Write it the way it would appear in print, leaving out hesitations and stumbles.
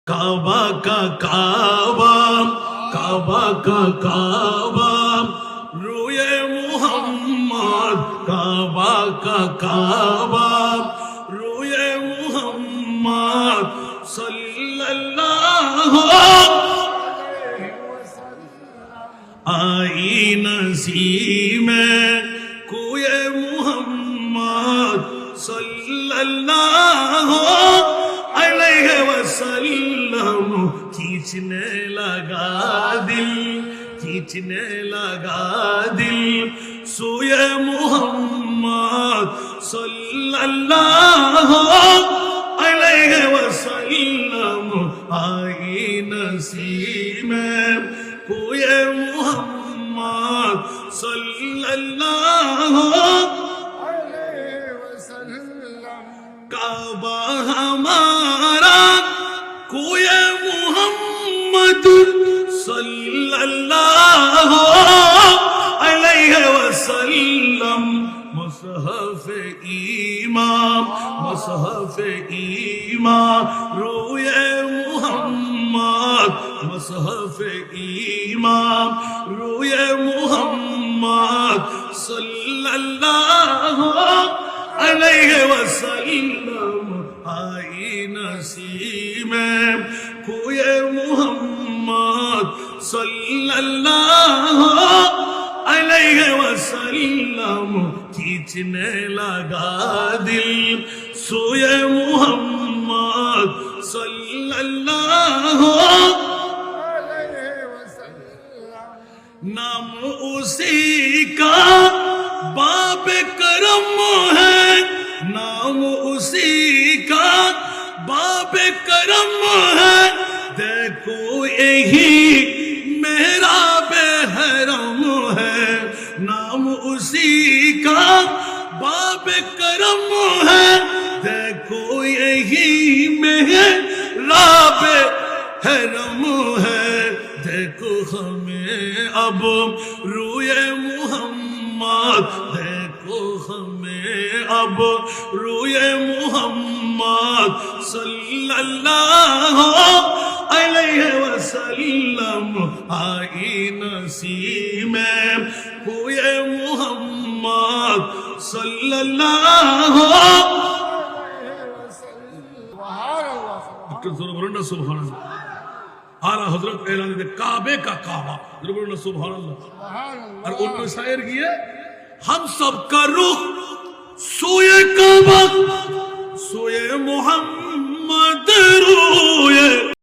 काबा का काबा, काबा का काबा, रूए मुहम्मद, काबा का काबा, रूए मुहम्मद सल्लल्लाहु आई नसीम कुए मुहम्मद सल्लल्लाहु अलैहि वसल्लम। खींचने लगा दिल, खींचने लगा दिल सुए मुहम्मद सल्लल्लाहु अलैहि वसल्लम। आई नसीम कुए मुहम्मद सल्लल्लाहु अलैहि वसल्लम। काबा हमारा कुए मुहम्मद सल्लल्लाहु अलैहि वसल्लम। मुसहफ ईमान, मुसहफ ईमान रूए मुहम्मद, मुसहफ ईमान रूए मुहम्मद सल्लल्लाहु अलैहि वसल्लम। आई नसीम कुए मुहम्मद सल्लल्लाहु अलैहि वसल्लम। खींचने लगा दिल सुए मुहम्मद सल्लल्लाहु अलैहि वसल्लम। नाम उसी का बाब करम है, नाम उसी का बाब करम है। देखो यही मेरा बेहरम है, नाम उसी का बाब करम है। देखो यही मेरा बेहरम है। देखो हमें अब रूए मुहम्मद, देखो हमें अब रूए मुहम्मद सल्लल्लाहु अलैहि वसल्लम। आई नसीम हुए मुहम्मद सल्लल्लाहु अलैहि वसल्लम। একটু জোরে বলুন না সুবহানাল্লাহ। आला हजरत ऐलान दे काबे का काबा, जरूर बोलना सुभान अल्लाह। और उनको शायर किए हम सब का रुख सोए काबा, सोए मोहम्मद रोए।